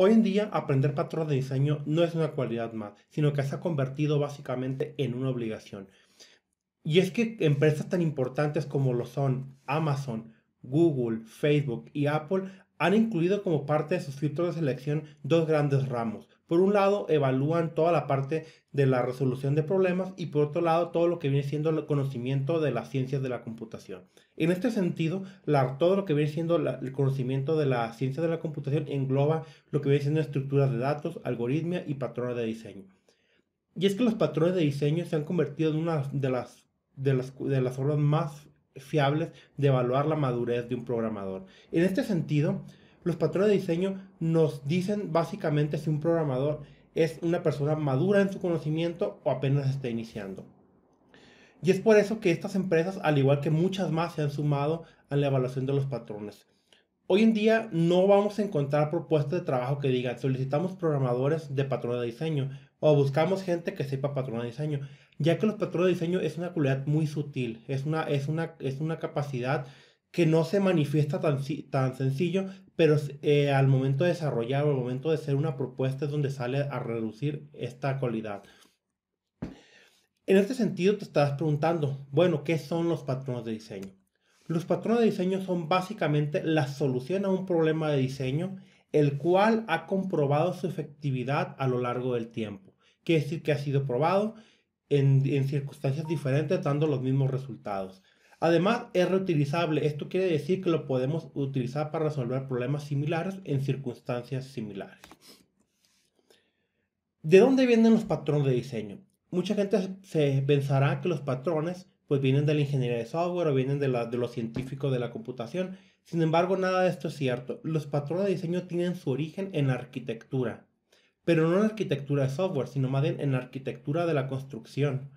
Hoy en día, aprender patrones de diseño no es una cualidad más, sino que se ha convertido básicamente en una obligación. Y es que empresas tan importantes como lo son Amazon, Google, Facebook y Apple han incluido como parte de sus filtros de selección dos grandes ramos. Por un lado, evalúan toda la parte de la resolución de problemas y por otro lado, todo lo que viene siendo el conocimiento de las ciencias de la computación. En este sentido, todo lo que viene siendo el conocimiento de la ciencia de la computación engloba lo que viene siendo estructuras de datos, algoritmia y patrones de diseño. Y es que los patrones de diseño se han convertido en una de las formas más fiables de evaluar la madurez de un programador. En este sentido, los patrones de diseño nos dicen básicamente si un programador es una persona madura en su conocimiento o apenas está iniciando. Y es por eso que estas empresas, al igual que muchas más, se han sumado a la evaluación de los patrones. Hoy en día no vamos a encontrar propuestas de trabajo que digan solicitamos programadores de patrones de diseño o buscamos gente que sepa patrones de diseño, ya que los patrones de diseño es una cualidad muy sutil, es una capacidad que no se manifiesta tan sencillo, pero al momento de desarrollar o al momento de ser una propuesta es donde sale a reducir esta cualidad. En este sentido, te estarás preguntando, bueno, ¿qué son los patrones de diseño? Los patrones de diseño son básicamente la solución a un problema de diseño, el cual ha comprobado su efectividad a lo largo del tiempo. Quiere decir que ha sido probado en circunstancias diferentes, dando los mismos resultados. Además, es reutilizable. Esto quiere decir que lo podemos utilizar para resolver problemas similares en circunstancias similares. ¿De dónde vienen los patrones de diseño? Mucha gente se pensará que los patrones pues vienen de la ingeniería de software o vienen de los científicos de la computación. Sin embargo, nada de esto es cierto. Los patrones de diseño tienen su origen en la arquitectura, pero no en la arquitectura de software, sino más bien en la arquitectura de la construcción.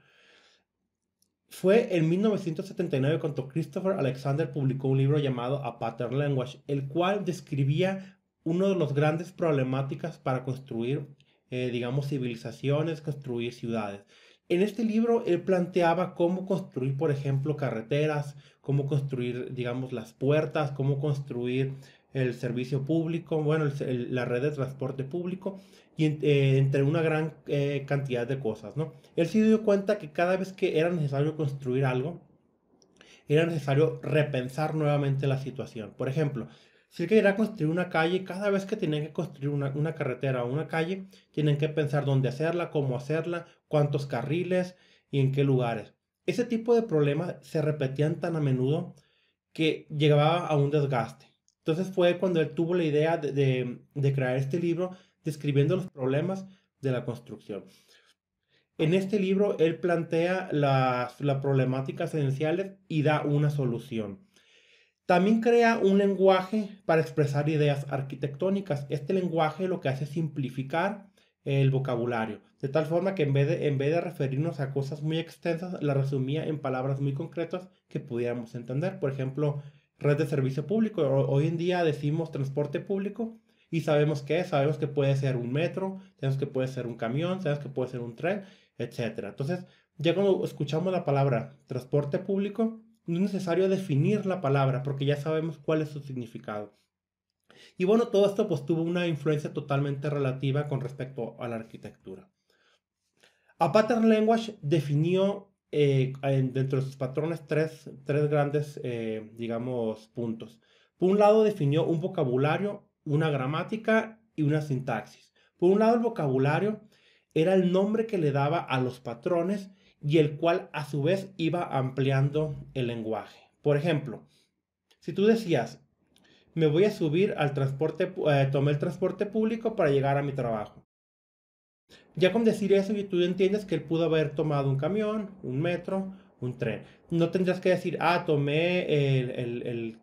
Fue en 1979 cuando Christopher Alexander publicó un libro llamado A Pattern Language, el cual describía uno de los grandes problemáticas para construir, digamos, civilizaciones, construir ciudades. En este libro él planteaba cómo construir, por ejemplo, carreteras, cómo construir, digamos, las puertas, cómo construir el servicio público, bueno, la red de transporte público y entre una gran cantidad de cosas, ¿no? Él se dio cuenta que cada vez que era necesario construir algo, era necesario repensar nuevamente la situación. Por ejemplo, si él quería construir una calle, cada vez que tenían que construir una carretera o una calle, tienen que pensar dónde hacerla, cómo hacerla, cuántos carriles y en qué lugares. Ese tipo de problemas se repetían tan a menudo que llegaba a un desgaste. Entonces fue cuando él tuvo la idea de crear este libro describiendo los problemas de la construcción. En este libro él plantea las problemáticas esenciales y da una solución. También crea un lenguaje para expresar ideas arquitectónicas. Este lenguaje lo que hace es simplificar el vocabulario, de tal forma que en vez de referirnos a cosas muy extensas, la resumía en palabras muy concretas que pudiéramos entender. Por ejemplo, red de servicio público. Hoy en día decimos transporte público y sabemos qué es, sabemos que puede ser un metro, sabemos que puede ser un camión, sabemos que puede ser un tren, etcétera. Entonces, ya cuando escuchamos la palabra transporte público, no es necesario definir la palabra porque ya sabemos cuál es su significado. Y bueno, todo esto pues tuvo una influencia totalmente relativa con respecto a la arquitectura. A Pattern Language definió dentro de sus patrones tres grandes, digamos, puntos. Por un lado definió un vocabulario, una gramática y una sintaxis. Por un lado el vocabulario era el nombre que le daba a los patrones y el cual a su vez iba ampliando el lenguaje. Por ejemplo, si tú decías, me voy a subir al transporte, tomé el transporte público para llegar a mi trabajo. Ya con decir eso, y tú entiendes que él pudo haber tomado un camión, un metro, un tren. No tendrías que decir, tomé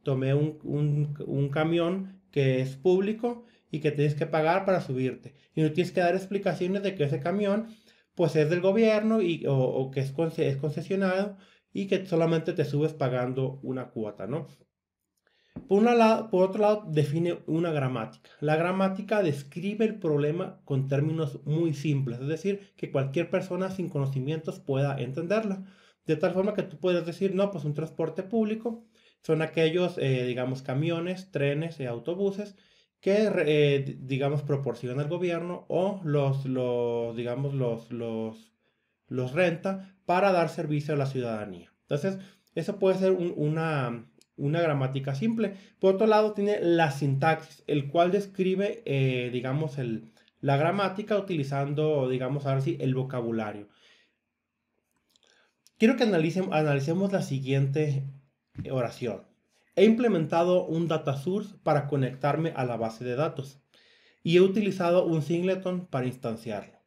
tomé un camión que es público y que tienes que pagar para subirte. Y no tienes que dar explicaciones de que ese camión, pues es del gobierno o que es concesionado y que solamente te subes pagando una cuota, ¿no? Por otro lado, define una gramática. La gramática describe el problema con términos muy simples, es decir, que cualquier persona sin conocimientos pueda entenderla. De tal forma que tú puedes decir, no, pues un transporte público son aquellos, digamos, camiones, trenes y autobuses que, digamos, proporciona el gobierno o digamos, los renta para dar servicio a la ciudadanía. Entonces, eso puede ser una gramática simple. Por otro lado, tiene la sintaxis, el cual describe, digamos, la gramática utilizando, digamos, ahora sí, el vocabulario. Quiero que analicemos la siguiente oración. He implementado un data source para conectarme a la base de datos y he utilizado un singleton para instanciarlo.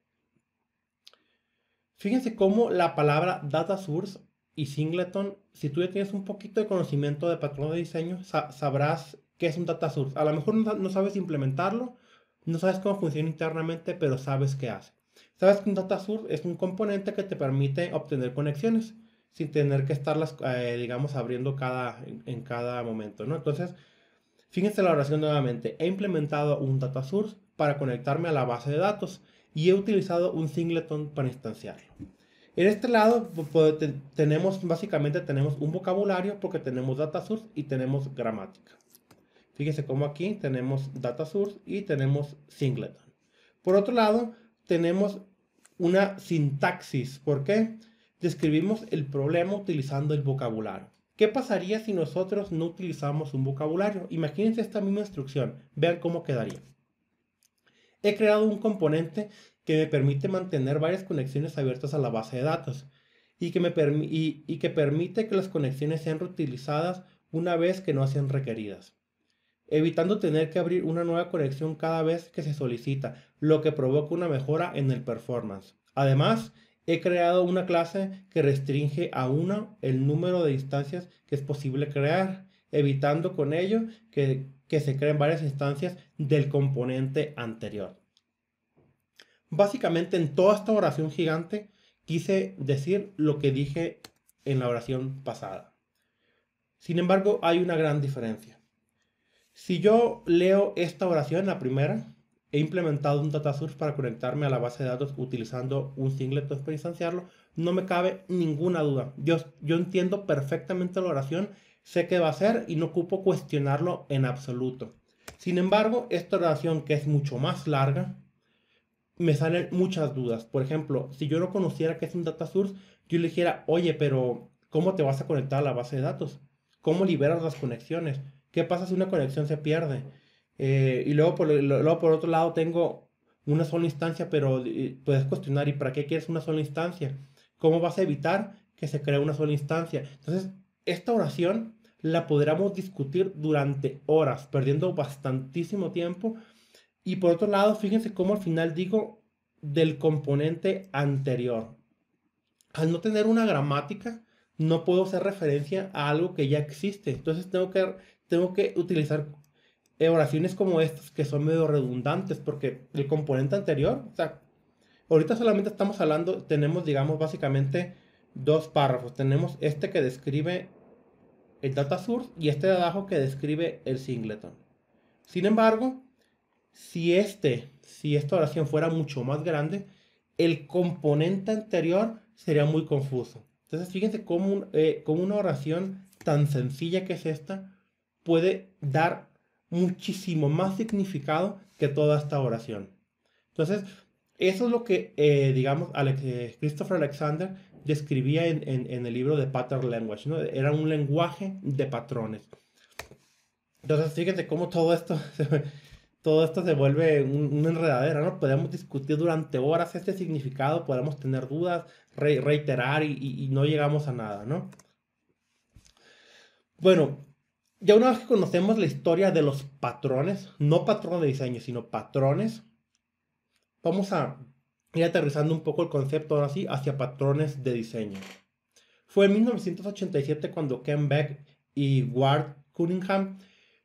Fíjense cómo la palabra data source y singleton, si tú ya tienes un poquito de conocimiento de patrón de diseño, sabrás qué es un data source. A lo mejor no sabes implementarlo, no sabes cómo funciona internamente, pero sabes qué hace. Sabes que un data source es un componente que te permite obtener conexiones sin tener que estarlas, digamos, abriendo en cada momento, ¿no? Entonces, fíjense la oración nuevamente. He implementado un data source para conectarme a la base de datos y he utilizado un singleton para instanciarlo. En este lado básicamente tenemos un vocabulario porque tenemos data source y tenemos gramática. Fíjense cómo aquí tenemos data source y tenemos singleton. Por otro lado, tenemos una sintaxis. ¿Por qué? Describimos el problema utilizando el vocabulario. ¿Qué pasaría si nosotros no utilizamos un vocabulario? Imagínense esta misma instrucción. Vean cómo quedaría. He creado un componente que me permite mantener varias conexiones abiertas a la base de datos y que permite que las conexiones sean reutilizadas una vez que no sean requeridas, evitando tener que abrir una nueva conexión cada vez que se solicita, lo que provoca una mejora en el performance. Además, he creado una clase que restringe a una el número de instancias que es posible crear, evitando con ello que se creen varias instancias del componente anterior. Básicamente en toda esta oración gigante quise decir lo que dije en la oración pasada. Sin embargo, hay una gran diferencia. Si yo leo esta oración, la primera, he implementado un data source para conectarme a la base de datos utilizando un singleton para instanciarlo, no me cabe ninguna duda. Yo entiendo perfectamente la oración, sé qué va a hacer y no ocupo cuestionarlo en absoluto. Sin embargo, esta oración que es mucho más larga, me salen muchas dudas. Por ejemplo, si yo no conociera qué es un data source, yo le dijera, oye, pero ¿cómo te vas a conectar a la base de datos? ¿Cómo liberas las conexiones? ¿Qué pasa si una conexión se pierde? Y luego por otro lado tengo una sola instancia, pero puedes cuestionar, ¿y para qué quieres una sola instancia? ¿Cómo vas a evitar que se cree una sola instancia? Entonces, esta oración la podríamos discutir durante horas, perdiendo bastantísimo tiempo. Y por otro lado, fíjense cómo al final digo del componente anterior. Al no tener una gramática, no puedo hacer referencia a algo que ya existe. Entonces tengo que utilizar oraciones como estas que son medio redundantes porque el componente anterior, o sea, ahorita solamente estamos hablando, tenemos digamos básicamente dos párrafos. Tenemos este que describe el data source y este de abajo que describe el singleton. Sin embargo, si esta oración fuera mucho más grande, el componente anterior sería muy confuso. Entonces, fíjense cómo una oración tan sencilla que es esta puede dar muchísimo más significado que toda esta oración. Entonces, eso es lo que, digamos, Christopher Alexander describía en el libro de Pattern Language, ¿no? Era un lenguaje de patrones. Entonces, fíjense cómo todo esto se vuelve una enredadera, ¿no? Podemos discutir durante horas este significado, podemos tener dudas, reiterar y no llegamos a nada, ¿no? Bueno, ya una vez que conocemos la historia de los patrones, no patrones de diseño, sino patrones, vamos a ir aterrizando un poco el concepto ahora sí hacia patrones de diseño. Fue en 1987 cuando Ken Beck y Ward Cunningham,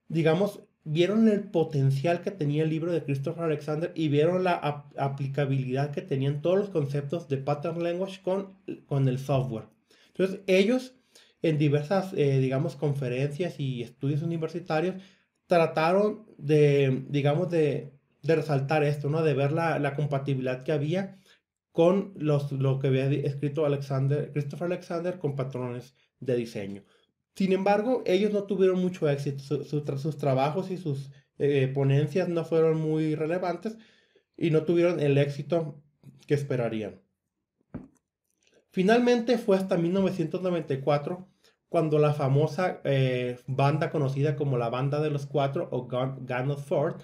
digamos, vieron el potencial que tenía el libro de Christopher Alexander y vieron la aplicabilidad que tenían todos los conceptos de Pattern Language con el software. Entonces, ellos en diversas, digamos, conferencias y estudios universitarios trataron digamos, de resaltar esto, ¿no? De ver la compatibilidad que había con lo que había escrito Christopher Alexander con patrones de diseño. Sin embargo, ellos no tuvieron mucho éxito. Sus trabajos y sus ponencias no fueron muy relevantes y no tuvieron el éxito que esperarían. Finalmente fue hasta 1994 cuando la famosa banda conocida como la Banda de los Cuatro o Gang of Four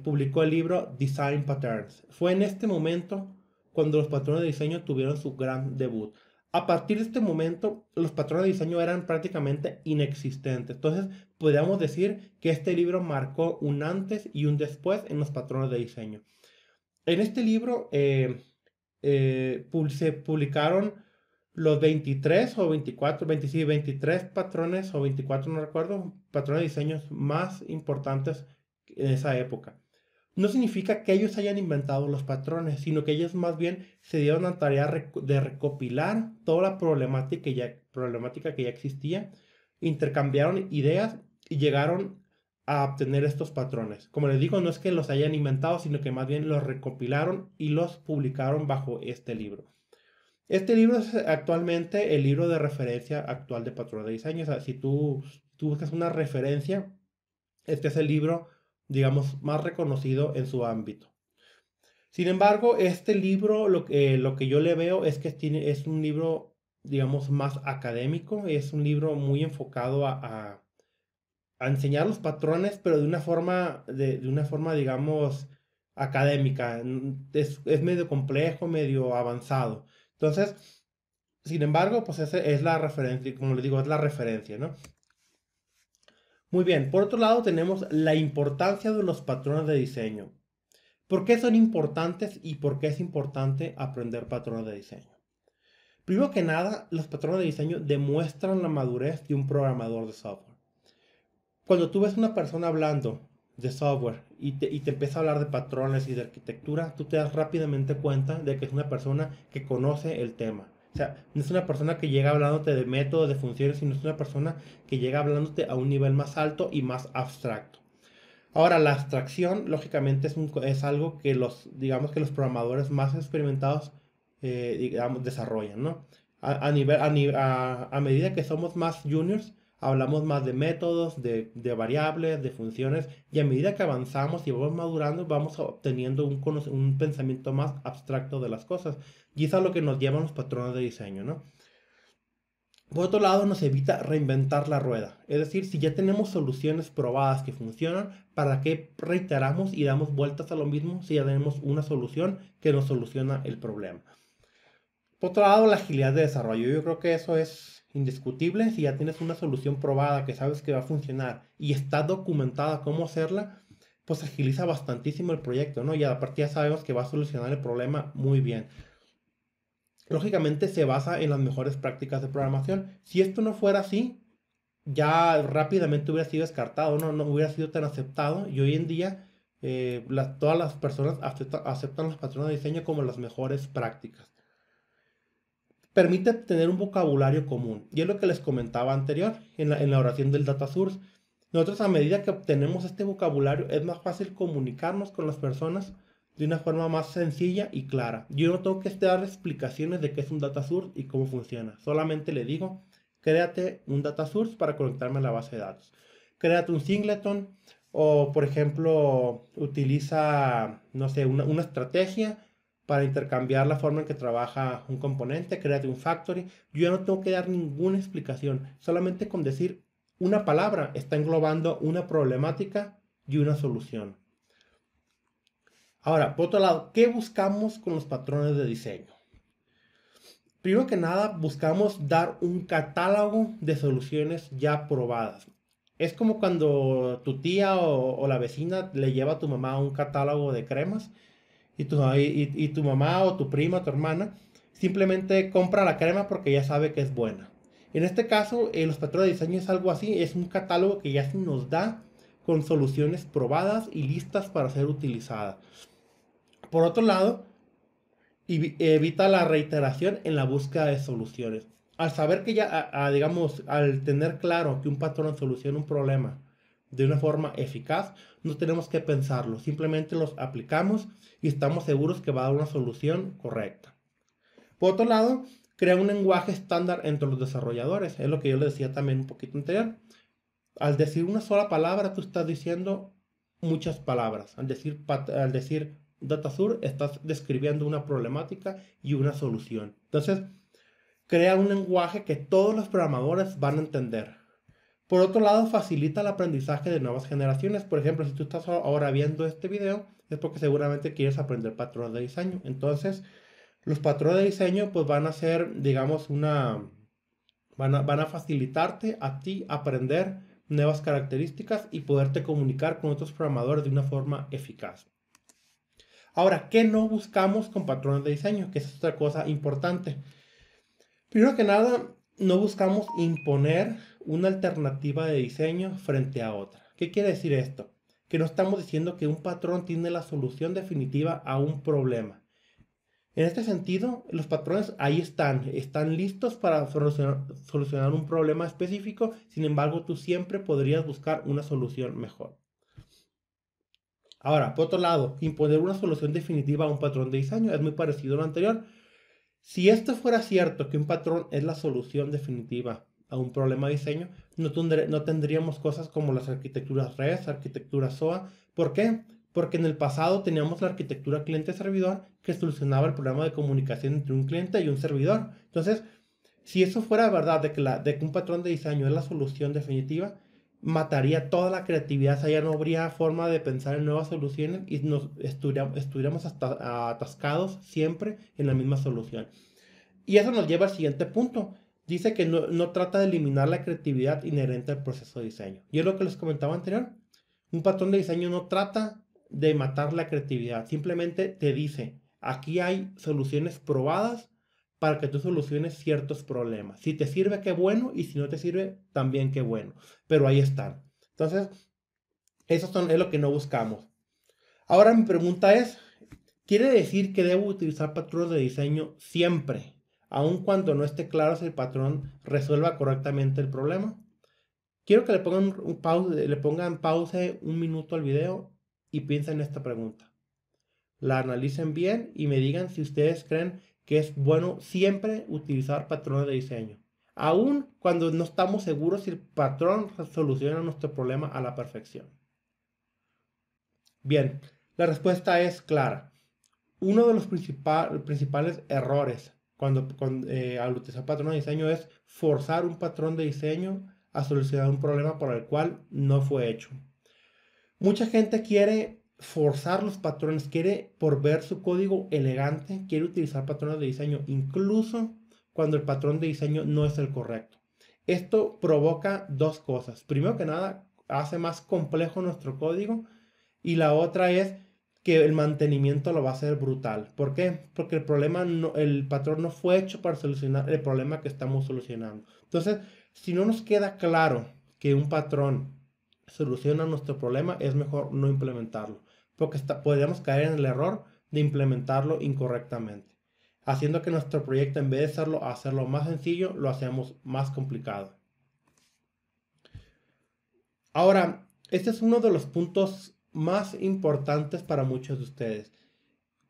publicó el libro Design Patterns. Fue en este momento cuando los patrones de diseño tuvieron su gran debut. A partir de este momento, los patrones de diseño eran prácticamente inexistentes. Entonces, podríamos decir que este libro marcó un antes y un después en los patrones de diseño. En este libro se publicaron los 23 o 24, 23 patrones o 24, no recuerdo, patrones de diseños más importantes en esa época. No significa que ellos hayan inventado los patrones, sino que ellos más bien se dieron la tarea de recopilar toda la problemática que ya existía, intercambiaron ideas y llegaron a obtener estos patrones. Como les digo, no es que los hayan inventado, sino que más bien los recopilaron y los publicaron bajo este libro. Este libro es actualmente el libro de referencia actual de patrones de diseño. O sea, si tú buscas una referencia, este es el libro, digamos, más reconocido en su ámbito. Sin embargo, este libro, lo que yo le veo es que es un libro, digamos, más académico. Es un libro muy enfocado a enseñar los patrones, pero de una forma, digamos, académica. Es medio complejo, medio avanzado. Entonces, sin embargo, pues esa es la referencia, como les digo, es la referencia, ¿no? Muy bien, por otro lado tenemos la importancia de los patrones de diseño. ¿Por qué son importantes y por qué es importante aprender patrones de diseño? Primero que nada, los patrones de diseño demuestran la madurez de un programador de software. Cuando tú ves una persona hablando de software y te empieza a hablar de patrones y de arquitectura, tú te das rápidamente cuenta de que es una persona que conoce el tema. O sea, no es una persona que llega hablándote de métodos, de funciones, sino es una persona que llega hablándote a un nivel más alto y más abstracto. Ahora, la abstracción, lógicamente, es algo que digamos que los programadores más experimentados, digamos, desarrollan, ¿no? A medida que somos más juniors, hablamos más de métodos, de variables, de funciones, y a medida que avanzamos y vamos madurando, vamos obteniendo un pensamiento más abstracto de las cosas. Y eso es a lo que nos llevan los patrones de diseño, ¿no? Por otro lado, nos evita reinventar la rueda. Es decir, si ya tenemos soluciones probadas que funcionan, ¿para qué reiteramos y damos vueltas a lo mismo si ya tenemos una solución que nos soluciona el problema? Por otro lado, la agilidad de desarrollo. Yo creo que eso es indiscutible. Si ya tienes una solución probada que sabes que va a funcionar y está documentada cómo hacerla, pues agiliza bastantísimo el proyecto, ¿no? Y aparte ya sabemos que va a solucionar el problema muy bien. Lógicamente se basa en las mejores prácticas de programación. Si esto no fuera así, ya rápidamente hubiera sido descartado, no hubiera sido tan aceptado. Y hoy en día todas las personas aceptan los patrones de diseño como las mejores prácticas. Permite tener un vocabulario común. Y es lo que les comentaba anterior en la oración del data source. Nosotros, a medida que obtenemos este vocabulario, es más fácil comunicarnos con las personas de una forma más sencilla y clara. Yo no tengo que dar explicaciones de qué es un data source y cómo funciona. Solamente le digo, créate un data source para conectarme a la base de datos. Créate un singleton o, por ejemplo, utiliza, no sé, una estrategia para intercambiar la forma en que trabaja un componente. Créate un factory. Yo ya no tengo que dar ninguna explicación. Solamente con decir una palabra está englobando una problemática y una solución. Ahora, por otro lado, ¿qué buscamos con los patrones de diseño? Primero que nada, buscamos dar un catálogo de soluciones ya probadas. Es como cuando tu tía o la vecina le lleva a tu mamá un catálogo de cremas y tu mamá o tu prima, tu hermana, simplemente compra la crema porque ya sabe que es buena. En este caso, los patrones de diseño es algo así, es un catálogo que ya se nos da con soluciones probadas y listas para ser utilizadas. Por otro lado, evita la reiteración en la búsqueda de soluciones. Al saber que ya, digamos, al tener claro que un patrón soluciona un problema de una forma eficaz, no tenemos que pensarlo, simplemente los aplicamos y estamos seguros que va a dar una solución correcta. Por otro lado, crea un lenguaje estándar entre los desarrolladores, es lo que yo les decía también un poquito anterior. al decir una sola palabra, tú estás diciendo muchas palabras. Al decir DataSur, estás describiendo una problemática y una solución. Entonces, crea un lenguaje que todos los programadores van a entender. Por otro lado, facilita el aprendizaje de nuevas generaciones. Por ejemplo, si tú estás ahora viendo este video, es porque seguramente quieres aprender patrones de diseño. Entonces, los patrones de diseño pues van a ser, digamos, van a facilitarte a ti aprender nuevas características y poderte comunicar con otros programadores de una forma eficaz. Ahora, ¿qué no buscamos con patrones de diseño? Que es otra cosa importante. Primero que nada, no buscamos imponer una alternativa de diseño frente a otra. ¿Qué quiere decir esto? Que no estamos diciendo que un patrón tiene la solución definitiva a un problema. En este sentido, los patrones ahí están listos para solucionar un problema específico. Sin embargo, tú siempre podrías buscar una solución mejor. Ahora, por otro lado, imponer una solución definitiva a un patrón de diseño es muy parecido a lo anterior. Si esto fuera cierto, que un patrón es la solución definitiva a un problema de diseño, no tendríamos cosas como las arquitecturas REST, arquitecturas SOA. ¿Por qué? Porque en el pasado teníamos la arquitectura cliente-servidor que solucionaba el problema de comunicación entre un cliente y un servidor. Entonces, si eso fuera verdad de que un patrón de diseño es la solución definitiva, mataría toda la creatividad. O sea, ya no habría forma de pensar en nuevas soluciones y nos estuviéramos hasta atascados siempre en la misma solución. Y eso nos lleva al siguiente punto. Dice que no trata de eliminar la creatividad inherente al proceso de diseño. Y es lo que les comentaba anterior. Un patrón de diseño no trata de matar la creatividad. Simplemente te dice, aquí hay soluciones probadas para que tú soluciones ciertos problemas. Si te sirve, qué bueno. Y si no te sirve, también qué bueno. Pero ahí están. Entonces, es lo que no buscamos. Ahora mi pregunta es, ¿quiere decir que debo utilizar patrones de diseño siempre, aun cuando no esté claro si el patrón resuelva correctamente el problema? Quiero que le pongan pause un minuto al video y piensen en esta pregunta. La analicen bien y me digan si ustedes creen que es bueno siempre utilizar patrones de diseño, aun cuando no estamos seguros si el patrón soluciona nuestro problema a la perfección. Bien, la respuesta es clara. Uno de los principales errores al utilizar patrones de diseño es forzar un patrón de diseño a solucionar un problema por el cual no fue hecho. Mucha gente quiere forzar los patrones, quiere por ver su código elegante, quiere utilizar patrones de diseño, incluso cuando el patrón de diseño no es el correcto. Esto provoca dos cosas. Primero que nada, hace más complejo nuestro código y la otra es que el mantenimiento lo va a hacer brutal. ¿Por qué? Porque el patrón no fue hecho para solucionar el problema que estamos solucionando. Entonces, si no nos queda claro que un patrón soluciona nuestro problema, es mejor no implementarlo, porque podríamos caer en el error de implementarlo incorrectamente, haciendo que nuestro proyecto, en vez de hacerlo más sencillo, lo hacemos más complicado. Ahora, este es uno de los puntos más importantes para muchos de ustedes.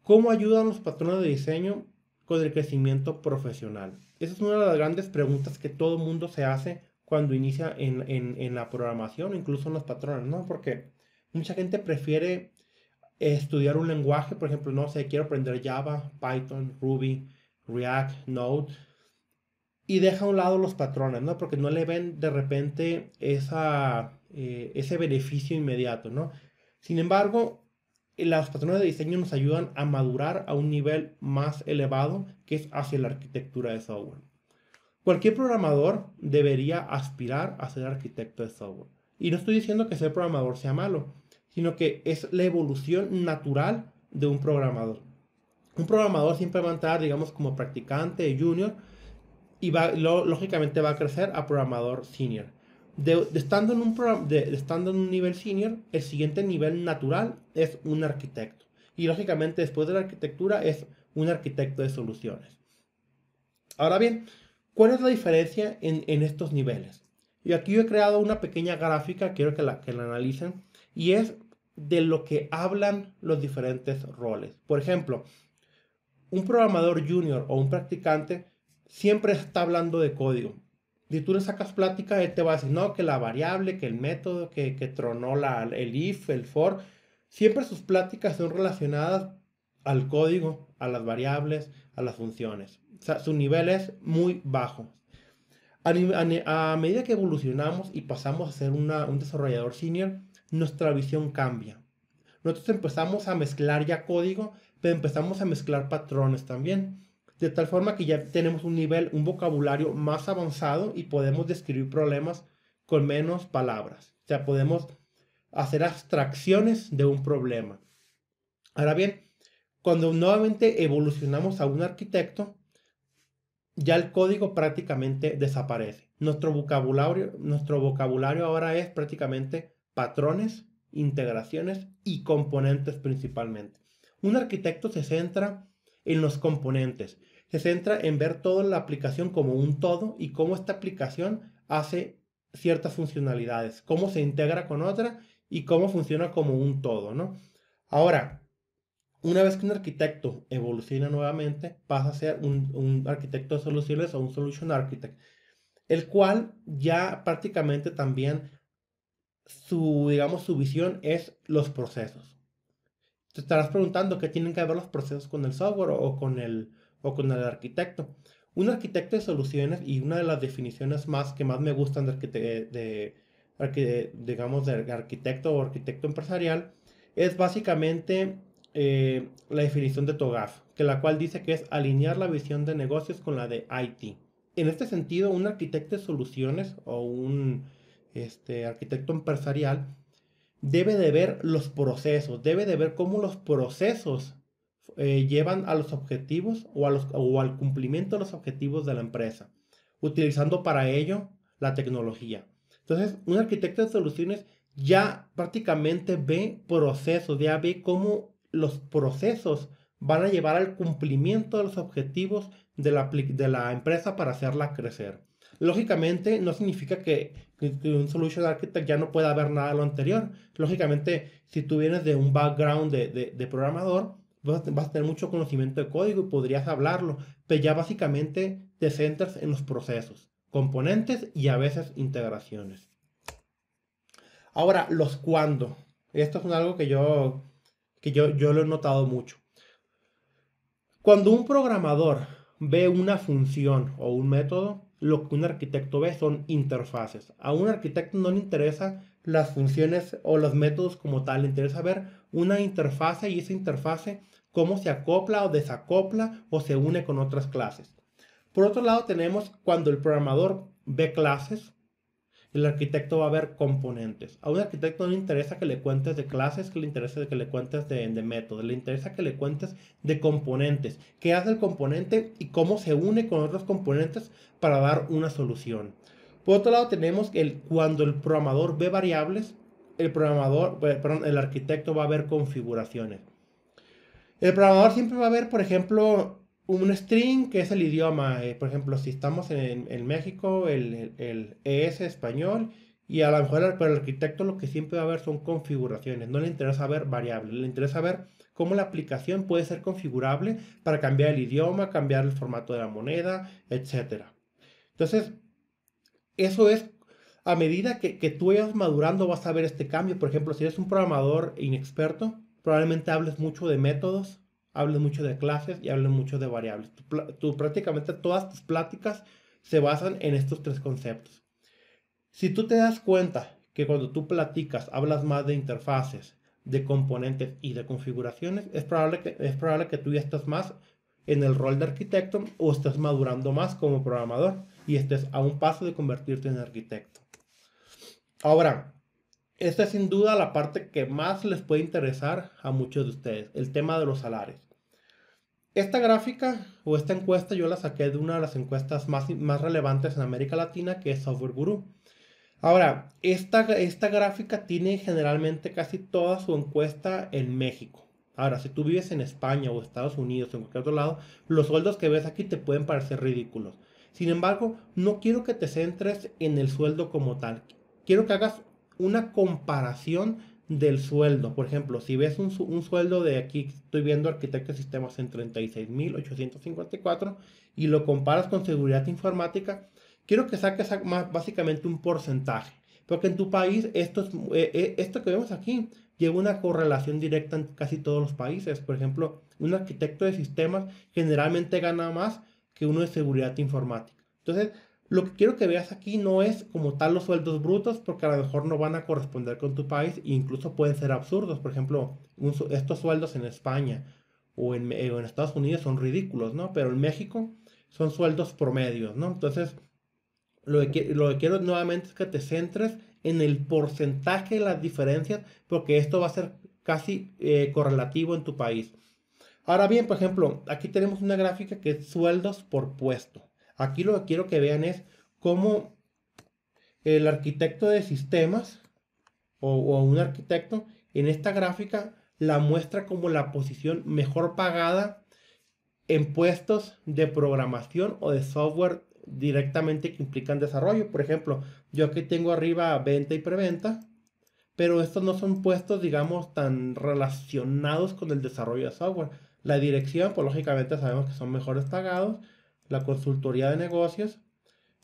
¿Cómo ayudan los patrones de diseño con el crecimiento profesional? Esa es una de las grandes preguntas que todo el mundo se hace cuando inicia en la programación, incluso en los patrones, ¿no? Porque mucha gente prefiere estudiar un lenguaje, por ejemplo, no sé, quiero aprender Java, Python, Ruby, React, Node, y deja a un lado los patrones, ¿no? Porque no le ven de repente ese beneficio inmediato, ¿no? Sin embargo, los patrones de diseño nos ayudan a madurar a un nivel más elevado, que es hacia la arquitectura de software. Cualquier programador debería aspirar a ser arquitecto de software. Y no estoy diciendo que ser programador sea malo, sino que es la evolución natural de un programador. Un programador siempre va a entrar, digamos, como practicante, junior, y lógicamente va a crecer a programador senior. Estando en un nivel senior, el siguiente nivel natural es un arquitecto. Y lógicamente después de la arquitectura es un arquitecto de soluciones. Ahora bien, ¿cuál es la diferencia en estos niveles? Y aquí yo he creado una pequeña gráfica, quiero que la analicen, y es de lo que hablan los diferentes roles. Por ejemplo, un programador junior o un practicante siempre está hablando de código. Si tú le sacas plática, él te va a decir, no, que la variable, que el método, que tronó el if, el for. Siempre sus pláticas son relacionadas al código, a las variables, a las funciones. O sea, su nivel es muy bajo. A medida que evolucionamos y pasamos a ser un desarrollador senior, nuestra visión cambia. Nosotros empezamos a mezclar ya código, pero empezamos a mezclar patrones también. De tal forma que ya tenemos un nivel, un vocabulario más avanzado y podemos describir problemas con menos palabras. O sea, podemos hacer abstracciones de un problema. Ahora bien, cuando nuevamente evolucionamos a un arquitecto, ya el código prácticamente desaparece. Nuestro vocabulario ahora es prácticamente patrones, integraciones y componentes principalmente. Un arquitecto se centra en los componentes, se centra en ver toda la aplicación como un todo y cómo esta aplicación hace ciertas funcionalidades, cómo se integra con otra y cómo funciona como un todo, ¿no? Ahora, una vez que un arquitecto evoluciona nuevamente, pasa a ser un arquitecto de soluciones o un solution architect, el cual ya prácticamente también digamos, su visión es los procesos. Te estarás preguntando qué tienen que ver los procesos con el software o con el arquitecto. Un arquitecto de soluciones, y una de las definiciones que más me gustan digamos, de arquitecto o arquitecto empresarial, es básicamente la definición de TOGAF, que la cual dice que es alinear la visión de negocios con la de IT. En este sentido, un arquitecto de soluciones o un arquitecto empresarial debe de ver los procesos, debe de ver cómo los procesos llevan a los objetivos o al cumplimiento de los objetivos de la empresa, utilizando para ello la tecnología. Entonces, un arquitecto de soluciones ya prácticamente ve procesos, ya ve cómo los procesos van a llevar al cumplimiento de los objetivos de la empresa para hacerla crecer. Lógicamente, no significa que un Solution Architect ya no pueda ver nada de lo anterior. Lógicamente, si tú vienes de un background de programador, vas a tener mucho conocimiento de código y podrías hablarlo, pero ya básicamente te centras en los procesos, componentes y a veces integraciones. Ahora, los cuándo. Esto es algo que yo lo he notado mucho. Cuando un programador ve una función o un método, lo que un arquitecto ve son interfaces. A un arquitecto no le interesa las funciones o los métodos como tal, le interesa ver una interfase y esa interfase cómo se acopla o desacopla o se une con otras clases. Por otro lado, tenemos cuando el programador ve clases, el arquitecto va a ver componentes. A un arquitecto no le interesa que le cuentes de clases, que le interesa que le cuentes de métodos, le interesa que le cuentes de componentes, qué hace el componente y cómo se une con otros componentes para dar una solución. Por otro lado, tenemos que cuando el programador ve variables, el arquitecto va a ver configuraciones. El programador siempre va a ver, por ejemplo, un string que es el idioma. Por ejemplo, si estamos en México, el ES español, y a lo mejor para el arquitecto lo que siempre va a ver son configuraciones. No le interesa ver variables, le interesa ver cómo la aplicación puede ser configurable para cambiar el idioma, cambiar el formato de la moneda, etc. Entonces, eso es a medida que tú vayas madurando, vas a ver este cambio. Por ejemplo, si eres un programador inexperto, probablemente hables mucho de métodos, hables mucho de clases y hables mucho de variables. Prácticamente todas tus pláticas se basan en estos tres conceptos. Si tú te das cuenta que cuando tú platicas hablas más de interfaces, de componentes y de configuraciones, es probable que tú ya estés más en el rol de arquitecto o estés madurando más como programador y estés a un paso de convertirte en arquitecto. Ahora, esta es sin duda la parte que más les puede interesar a muchos de ustedes, el tema de los salarios. Esta gráfica o esta encuesta yo la saqué de una de las encuestas más relevantes en América Latina, que es Software Guru. Ahora, esta gráfica tiene generalmente casi toda su encuesta en México. Ahora, si tú vives en España o Estados Unidos o en cualquier otro lado, los sueldos que ves aquí te pueden parecer ridículos. Sin embargo, no quiero que te centres en el sueldo como tal. Quiero que hagas una comparación del sueldo. Por ejemplo, si ves un sueldo de aquí, estoy viendo arquitecto de sistemas en 36,854 y lo comparas con seguridad informática, quiero que saques básicamente un porcentaje. Porque en tu país esto que vemos aquí lleva una correlación directa en casi todos los países. Por ejemplo, un arquitecto de sistemas generalmente gana más que uno de seguridad informática. Entonces, lo que quiero que veas aquí no es como tal los sueldos brutos, porque a lo mejor no van a corresponder con tu país e incluso pueden ser absurdos. Por ejemplo, estos sueldos en España o en Estados Unidos son ridículos, ¿no? Pero en México son sueldos promedios, ¿no? Entonces, lo que quiero nuevamente es que te centres en el porcentaje de las diferencias, porque esto va a ser casi correlativo en tu país. Ahora bien, por ejemplo, aquí tenemos una gráfica que es sueldos por puesto. Aquí lo que quiero que vean es cómo el arquitecto de sistemas o un arquitecto en esta gráfica la muestra como la posición mejor pagada en puestos de programación o de software directamente que implican desarrollo. Por ejemplo, yo aquí tengo arriba venta y preventa, pero estos no son puestos, digamos, tan relacionados con el desarrollo de software. La dirección, pues lógicamente sabemos que son mejores pagados, la consultoría de negocios,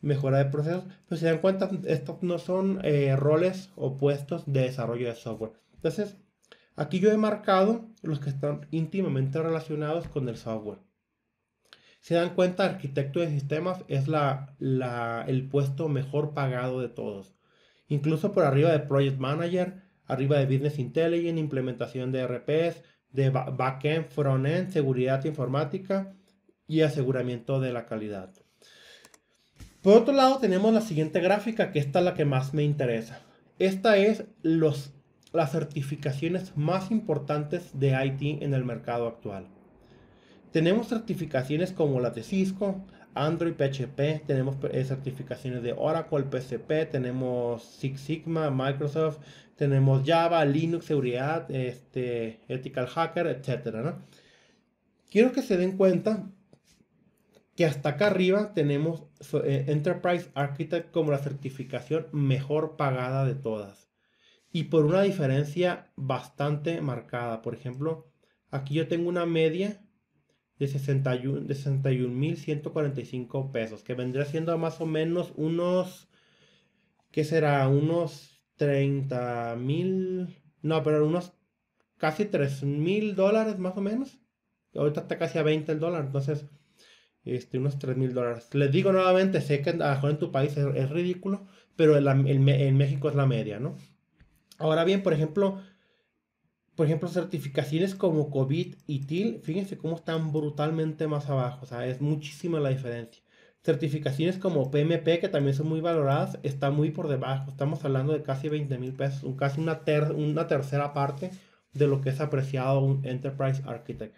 mejora de procesos, pero si se dan cuenta, estos no son roles o puestos de desarrollo de software. Entonces, aquí yo he marcado los que están íntimamente relacionados con el software. Se dan cuenta, arquitecto de sistemas es el puesto mejor pagado de todos. Incluso por arriba de Project Manager, arriba de Business Intelligence, implementación de RPs, de backend, frontend, seguridad informática y aseguramiento de la calidad. Por otro lado, tenemos la siguiente gráfica, que esta es la que más me interesa. Esta es las certificaciones más importantes de IT en el mercado actual. Tenemos certificaciones como las de Cisco, Android, PHP, tenemos certificaciones de Oracle, PCP, tenemos Six Sigma, Microsoft, tenemos Java, Linux, seguridad, Ethical Hacker, etcétera, ¿no? Quiero que se den cuenta que hasta acá arriba tenemos Enterprise Architect como la certificación mejor pagada de todas. Y por una diferencia bastante marcada. Por ejemplo, aquí yo tengo una media de 61.145 pesos, que vendría siendo más o menos unos, ¿qué será? Unos 30.000, no, pero unos casi $3.000 más o menos. Ahorita está casi a 20 el dólar, entonces, unos $3.000. Les digo nuevamente, sé que a lo mejor en tu país es ridículo, pero en México es la media, ¿no? Ahora bien, por ejemplo, certificaciones como COVID y TIL, fíjense cómo están brutalmente más abajo, o sea, es muchísima la diferencia. Certificaciones como PMP, que también son muy valoradas, está muy por debajo. Estamos hablando de casi 20.000 pesos, casi una tercera parte de lo que es apreciado un Enterprise Architect.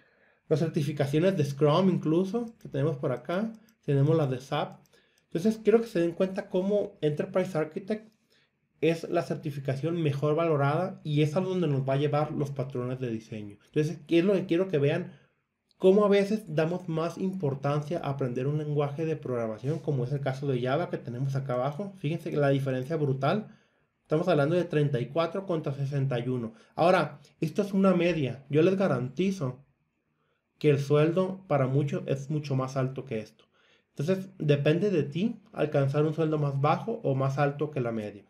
Las certificaciones de Scrum incluso, que tenemos por acá, tenemos las de SAP. Entonces, quiero que se den cuenta cómo Enterprise Architect es la certificación mejor valorada y es a donde nos va a llevar los patrones de diseño. Entonces, ¿qué es lo que quiero que vean? Cómo a veces damos más importancia a aprender un lenguaje de programación, como es el caso de Java que tenemos acá abajo. Fíjense que la diferencia brutal. Estamos hablando de 34 contra 61. Ahora, esto es una media. Yo les garantizo que el sueldo para muchos es mucho más alto que esto. Entonces, depende de ti alcanzar un sueldo más bajo o más alto que la media.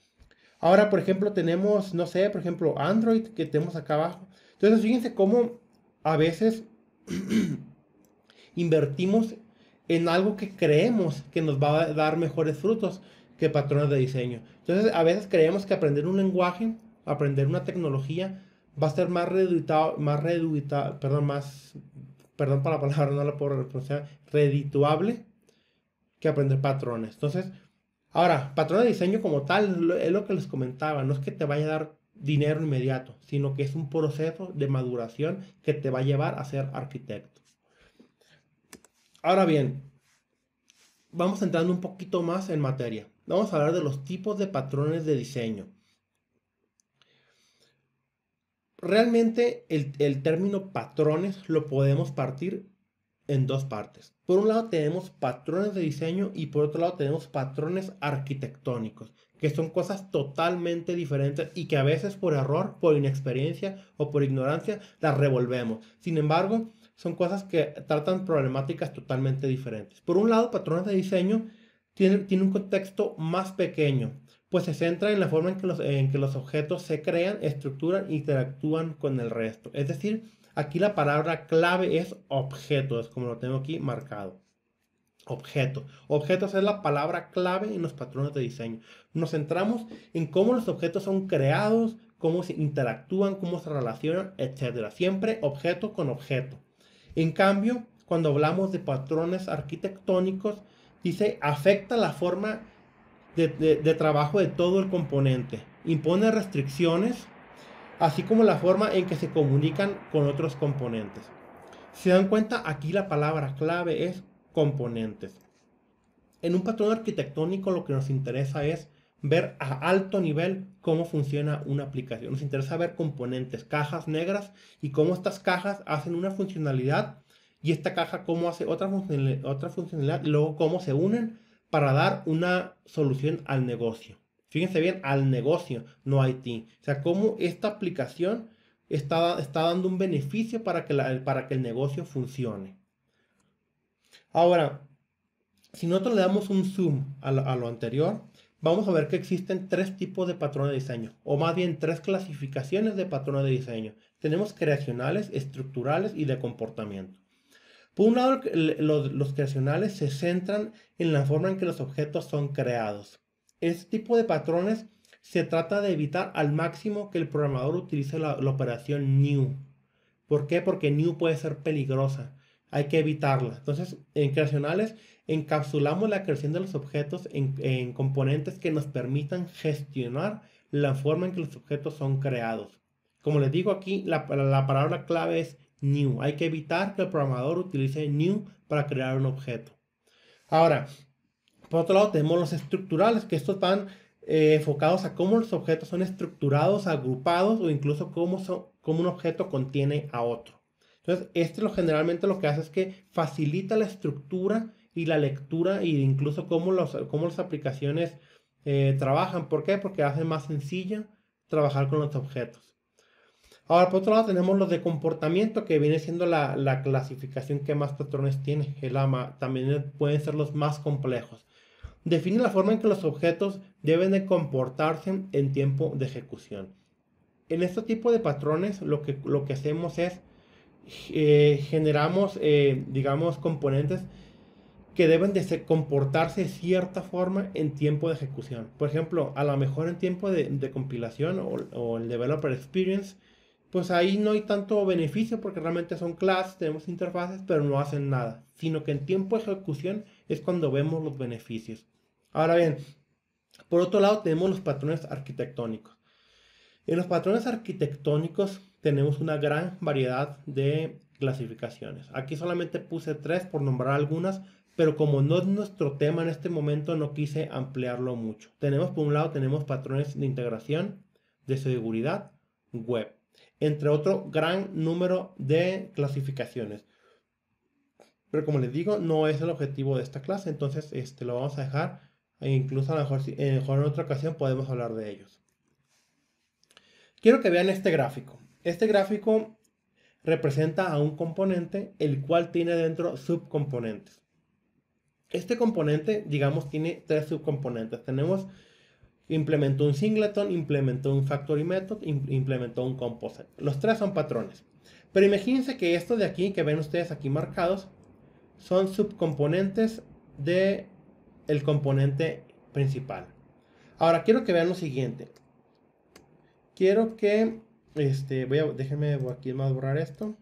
Ahora, por ejemplo, tenemos, no sé, por ejemplo, Android que tenemos acá abajo. Entonces, fíjense cómo a veces invertimos en algo que creemos que nos va a dar mejores frutos que patrones de diseño. Entonces, a veces creemos que aprender un lenguaje, aprender una tecnología, va a ser perdón por la palabra, no la puedo pronunciar, redituable que aprender patrones. Entonces, ahora, patrón de diseño como tal, es lo que les comentaba, no es que te vaya a dar dinero inmediato, sino que es un proceso de maduración que te va a llevar a ser arquitecto. Ahora bien, vamos entrando un poquito más en materia. Vamos a hablar de los tipos de patrones de diseño. Realmente el término patrones lo podemos partir en dos partes. Por un lado tenemos patrones de diseño y por otro lado tenemos patrones arquitectónicos, que son cosas totalmente diferentes y que a veces por error, por inexperiencia o por ignorancia las revolvemos. Sin embargo, son cosas que tratan problemáticas totalmente diferentes. Por un lado, patrones de diseño tiene un contexto más pequeño, pues se centra en la forma en que los objetos se crean, estructuran e interactúan con el resto. Es decir, aquí la palabra clave es objetos, como lo tengo aquí marcado. Objetos. Objetos es la palabra clave en los patrones de diseño. Nos centramos en cómo los objetos son creados, cómo se interactúan, cómo se relacionan, etc. Siempre objeto con objeto. En cambio, cuando hablamos de patrones arquitectónicos, dice afecta la forma de trabajo de todo el componente. Impone restricciones, así como la forma en que se comunican con otros componentes. Si se dan cuenta, aquí la palabra clave es componentes. En un patrón arquitectónico lo que nos interesa es ver a alto nivel cómo funciona una aplicación. Nos interesa ver componentes, cajas negras y cómo estas cajas hacen una funcionalidad y esta caja cómo hace otra funcionalidad y luego cómo se unen para dar una solución al negocio. Fíjense bien, al negocio, no a IT. O sea, cómo esta aplicación está dando un beneficio para que el negocio funcione. Ahora, si nosotros le damos un zoom a lo anterior, vamos a ver que existen tres tipos de patrones de diseño, o más bien tres clasificaciones de patrones de diseño. Tenemos creacionales, estructurales y de comportamiento. Por un lado, los creacionales se centran en la forma en que los objetos son creados. Este tipo de patrones se trata de evitar al máximo que el programador utilice la operación new. ¿Por qué? Porque new puede ser peligrosa. Hay que evitarla. Entonces, en creacionales encapsulamos la creación de los objetos en componentes que nos permitan gestionar la forma en que los objetos son creados. Como les digo aquí, la palabra clave es new. Hay que evitar que el programador utilice new para crear un objeto. Ahora, por otro lado tenemos los estructurales, que estos van enfocados a cómo los objetos son estructurados, agrupados o incluso cómo un objeto contiene a otro. Entonces, generalmente lo que hace es que facilita la estructura y la lectura e incluso cómo las aplicaciones trabajan. ¿Por qué? Porque hace más sencilla trabajar con los objetos. Ahora, por otro lado, tenemos los de comportamiento, que viene siendo la clasificación que más patrones tiene. También pueden ser los más complejos. Define la forma en que los objetos deben de comportarse en tiempo de ejecución. En este tipo de patrones, lo que hacemos es generamos, digamos, componentes que deben de comportarse de cierta forma en tiempo de ejecución. Por ejemplo, a lo mejor en tiempo de compilación o el developer experience, pues ahí no hay tanto beneficio porque realmente son clases, tenemos interfaces, pero no hacen nada. Sino que en tiempo de ejecución es cuando vemos los beneficios. Ahora bien, por otro lado tenemos los patrones arquitectónicos. En los patrones arquitectónicos tenemos una gran variedad de clasificaciones. Aquí solamente puse 3 por nombrar algunas, pero como no es nuestro tema en este momento, no quise ampliarlo mucho. Por un lado, tenemos patrones de integración, de seguridad, web, entre otro gran número de clasificaciones. Pero como les digo, no es el objetivo de esta clase, entonces lo vamos a dejar, e incluso a lo mejor en otra ocasión podemos hablar de ellos. Quiero que vean este gráfico. Este gráfico representa a un componente, el cual tiene dentro subcomponentes. Este componente, digamos, tiene 3 subcomponentes. Implementó un singleton, implementó un factory method, implementó un composite. Los 3 son patrones. Pero imagínense que estos de aquí, que ven ustedes aquí marcados, son subcomponentes del componente principal. Ahora, quiero que vean lo siguiente. Quiero que, déjenme aquí más borrar esto.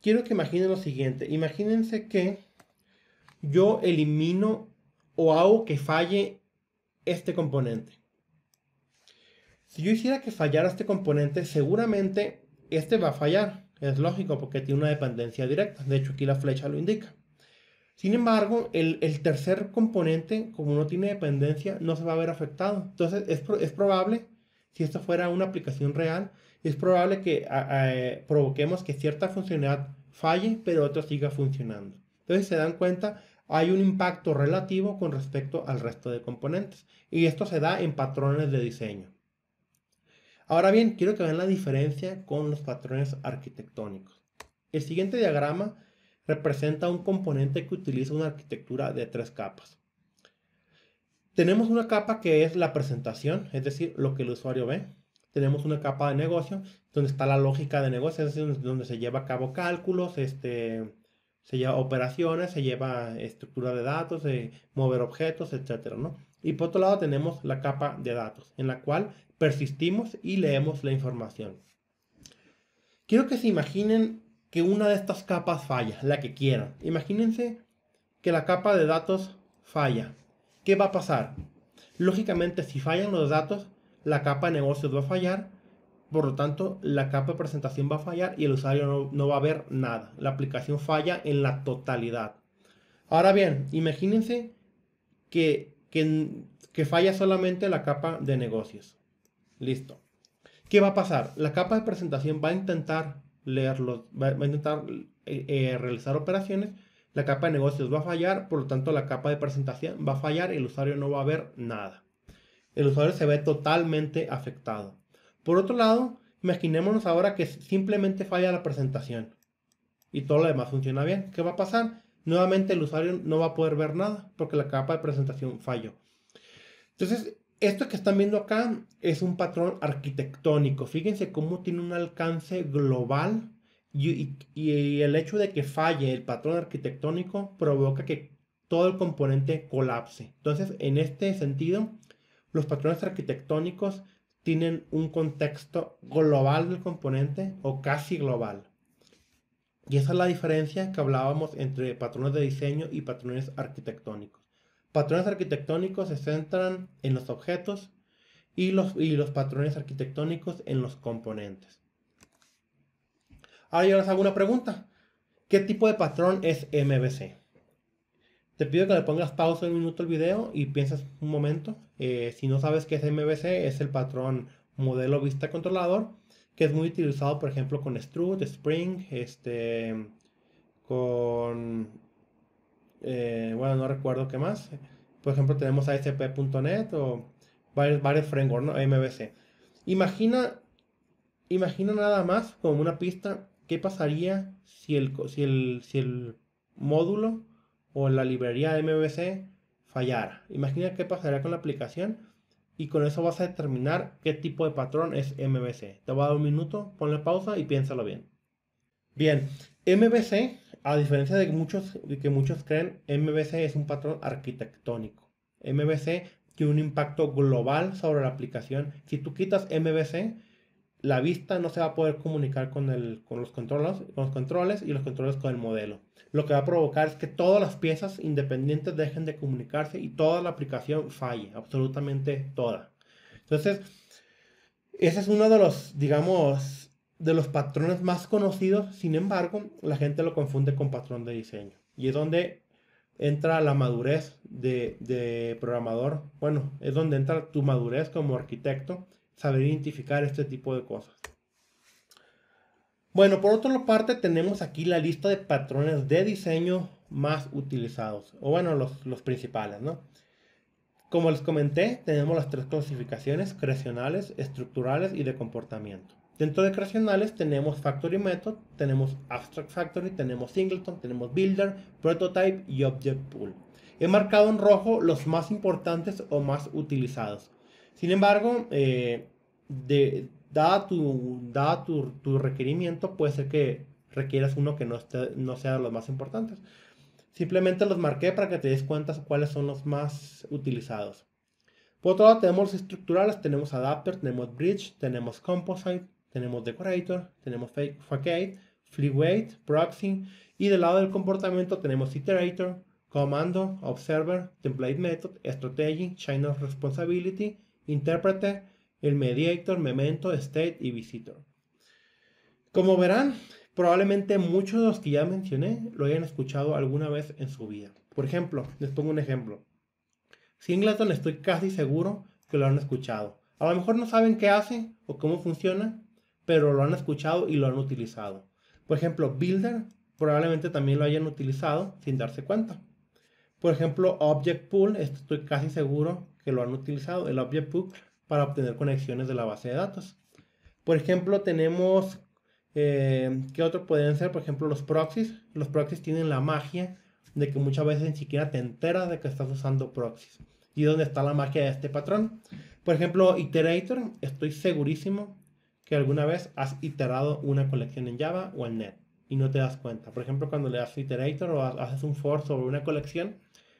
Quiero que imaginen lo siguiente. Imagínense que yo elimino o hago que falle este componente. Si yo hiciera que fallara este componente, seguramente este va a fallar. Es lógico porque tiene una dependencia directa. De hecho, aquí la flecha lo indica. Sin embargo, el tercer componente, como no tiene dependencia, no se va a ver afectado. Entonces, es probable, si esto fuera una aplicación real, es probable que provoquemos que cierta funcionalidad falle, pero otra siga funcionando. Entonces, se dan cuenta, hay un impacto relativo con respecto al resto de componentes. Y esto se da en patrones de diseño. Ahora bien, quiero que vean la diferencia con los patrones arquitectónicos. El siguiente diagrama representa un componente que utiliza una arquitectura de 3 capas. Tenemos una capa que es la presentación, es decir, lo que el usuario ve. Tenemos una capa de negocio, donde está la lógica de negocio, es decir, donde se lleva a cabo cálculos, se lleva operaciones, se lleva estructura de datos, mover objetos, etcétera, ¿no? Y por otro lado tenemos la capa de datos, en la cual persistimos y leemos la información. Quiero que se imaginen que una de estas capas falla, la que quieran. Imagínense que la capa de datos falla. ¿Qué va a pasar? Lógicamente, si fallan los datos, la capa de negocios va a fallar, por lo tanto, la capa de presentación va a fallar y el usuario no va a ver nada. La aplicación falla en la totalidad. Ahora bien, imagínense que falla solamente la capa de negocios. Listo. ¿Qué va a pasar? La capa de presentación va a intentar leerlos, va a intentar realizar operaciones. La capa de negocios va a fallar, por lo tanto la capa de presentación va a fallar y el usuario no va a ver nada. El usuario se ve totalmente afectado. Por otro lado, imaginémonos ahora que simplemente falla la presentación y todo lo demás funciona bien. ¿Qué va a pasar? Nuevamente el usuario no va a poder ver nada porque la capa de presentación falló. Entonces, esto que están viendo acá es un patrón arquitectónico. Fíjense cómo tiene un alcance global y el hecho de que falle el patrón arquitectónico provoca que todo el componente colapse. Entonces, en este sentido, los patrones arquitectónicos tienen un contexto global del componente o casi global. Y esa es la diferencia que hablábamos entre patrones de diseño y patrones arquitectónicos. Patrones arquitectónicos se centran en los objetos y los patrones arquitectónicos en los componentes. Ahora yo les hago una pregunta. ¿Qué tipo de patrón es MVC? Te pido que le pongas pausa un minuto al video y pienses un momento. Si no sabes qué es MVC, es el patrón modelo vista controlador, que es muy utilizado, por ejemplo, con Strut, Spring, con... bueno, no recuerdo qué más. Por ejemplo, tenemos ASP.NET o varios frameworks, ¿no? MVC. Imagina nada más como una pista qué pasaría si el módulo o la librería de MVC fallara. Imagina qué pasaría con la aplicación y con eso vas a determinar qué tipo de patrón es MVC. Te voy a dar un minuto, ponle pausa y piénsalo bien. Bien, MVC, a diferencia de que muchos creen, MVC es un patrón arquitectónico. MVC tiene un impacto global sobre la aplicación. Si tú quitas MVC, la vista no se va a poder comunicar con los controles y los controles con el modelo. Lo que va a provocar es que todas las piezas independientes dejen de comunicarse y toda la aplicación falle, absolutamente toda. Entonces, ese es uno de los, digamos, de los patrones más conocidos. Sin embargo, la gente lo confunde con patrón de diseño. Y es donde entra la madurez de programador. Bueno, es donde entra tu madurez como arquitecto, saber identificar este tipo de cosas. Bueno, por otra parte tenemos aquí la lista de patrones de diseño más utilizados, o bueno, los principales, ¿no? Como les comenté, tenemos las 3 clasificaciones: creacionales, estructurales y de comportamiento. Dentro de creacionales tenemos Factory Method, tenemos Abstract Factory, tenemos Singleton, tenemos Builder, Prototype y Object Pool. He marcado en rojo los más importantes o más utilizados. Sin embargo, dada tu requerimiento, puede ser que requieras uno que no sea de los más importantes. Simplemente los marqué para que te des cuenta cuáles son los más utilizados. Por otro lado, tenemos los estructurales, tenemos Adapter, tenemos Bridge, tenemos Composite, tenemos Decorator, tenemos Facade, FleetWeight, Proxy, y del lado del comportamiento tenemos Iterator, Commando, Observer, Template Method, Strategy, Chain of Responsibility, Interpreter, el Mediator, Memento, State y Visitor. Como verán, probablemente muchos de los que ya mencioné lo hayan escuchado alguna vez en su vida. Por ejemplo, les pongo un ejemplo. Singleton estoy casi seguro que lo han escuchado. A lo mejor no saben qué hace o cómo funciona, pero lo han escuchado y lo han utilizado. Por ejemplo, Builder probablemente también lo hayan utilizado sin darse cuenta. Por ejemplo, Object Pool, estoy casi seguro que lo han utilizado, el Object Pool, para obtener conexiones de la base de datos. Por ejemplo, tenemos ¿Qué otro pueden ser? Por ejemplo, los proxies. Los proxies tienen la magia de que muchas veces ni siquiera te enteras de que estás usando proxies. ¿Y dónde está la magia de este patrón? Por ejemplo, iterator. Estoy segurísimo que alguna vez has iterado una colección en Java o en Net y no te das cuenta. Por ejemplo, cuando le das iterator o haces un for sobre una colección,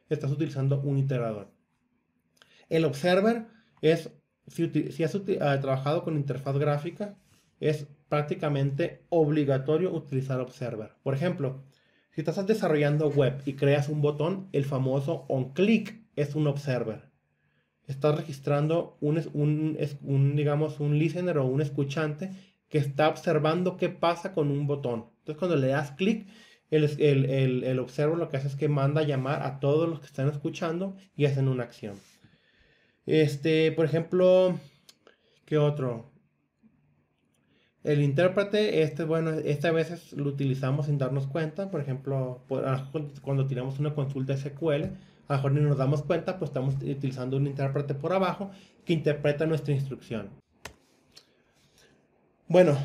estás utilizando un iterador. El observer es, si has trabajado con interfaz gráfica, es prácticamente obligatorio utilizar observer. Por ejemplo, si estás desarrollando web y creas un botón, el famoso onClick es un observer. Estás registrando digamos, un listener o un escuchante que está observando qué pasa con un botón. Entonces, cuando le das clic, el observer lo que hace es que manda a llamar a todos los que están escuchando y hacen una acción. Por ejemplo, ¿qué otro? El intérprete, bueno, a veces lo utilizamos sin darnos cuenta. Por ejemplo, cuando tiramos una consulta SQL, a lo mejor ni nos damos cuenta, pues estamos utilizando un intérprete por abajo que interpreta nuestra instrucción. Bueno,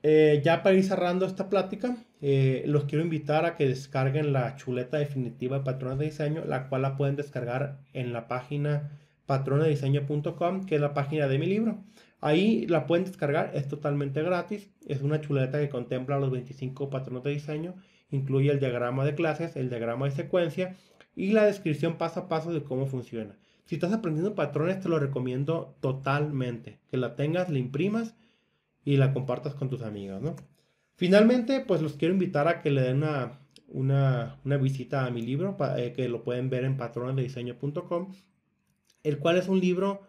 ya para ir cerrando esta plática, los quiero invitar a que descarguen la chuleta definitiva de patrones de diseño, la cual la pueden descargar en la página patronediseño.com, que es la página de mi libro. Ahí la pueden descargar, es totalmente gratis. Es una chuleta que contempla los 25 patrones de diseño, incluye el diagrama de clases, el diagrama de secuencia y la descripción paso a paso de cómo funciona. Si estás aprendiendo patrones, te lo recomiendo totalmente. Que la tengas, la imprimas y la compartas con tus amigos, ¿no? Finalmente, pues los quiero invitar a que le den una visita a mi libro, que lo pueden ver en patronesdediseño.com, el cual es un libro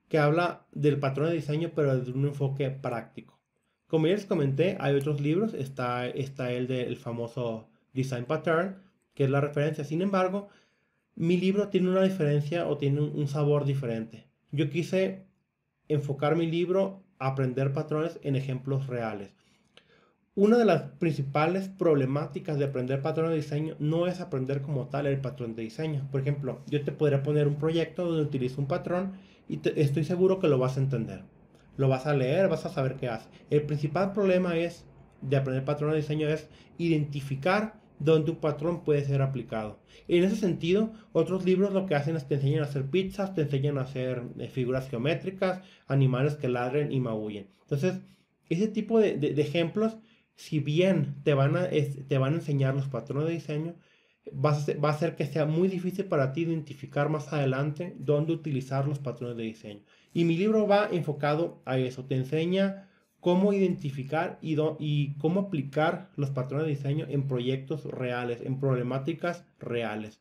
que habla del patrón de diseño, pero desde un enfoque práctico. Como ya les comenté, hay otros libros, está el del famoso Design Pattern, que es la referencia. Sin embargo, mi libro tiene una diferencia o tiene un sabor diferente. Yo quise enfocar mi libro a aprender patrones en ejemplos reales. Una de las principales problemáticas de aprender patrones de diseño no es aprender como tal el patrón de diseño. Por ejemplo, yo te podría poner un proyecto donde utilizo un patrón y estoy seguro que lo vas a entender. Lo vas a leer, vas a saber qué hace. El principal problema de aprender patrones de diseño es identificar dónde un patrón puede ser aplicado. En ese sentido, otros libros lo que hacen es te enseñan a hacer pizzas, te enseñan a hacer figuras geométricas, animales que ladren y maullen. Entonces, ese tipo de ejemplos, si bien te van a enseñar los patrones de diseño, va a hacer que sea muy difícil para ti identificar más adelante dónde utilizar los patrones de diseño. Y mi libro va enfocado a eso, te enseña cómo identificar y cómo aplicar los patrones de diseño en proyectos reales, en problemáticas reales.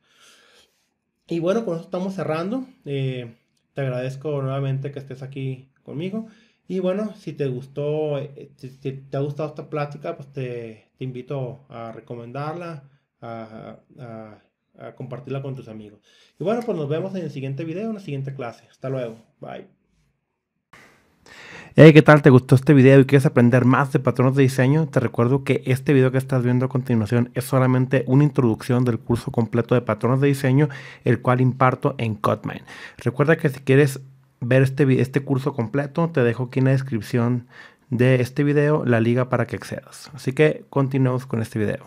Y bueno, con eso estamos cerrando. Te agradezco nuevamente que estés aquí conmigo. Y bueno, si te gustó, si te ha gustado esta plática, pues te invito a recomendarla, a compartirla con tus amigos. Y bueno, pues nos vemos en el siguiente video, en la siguiente clase. Hasta luego. Bye. Hey, ¿qué tal? ¿Te gustó este video y quieres aprender más de patrones de diseño? Te recuerdo que este video que estás viendo a continuación es solamente una introducción del curso completo de patrones de diseño, el cual imparto en Codemine. Recuerda que si quieres ver este curso completo, te dejo aquí en la descripción de este video la liga para que accedas. Así que continuemos con este video.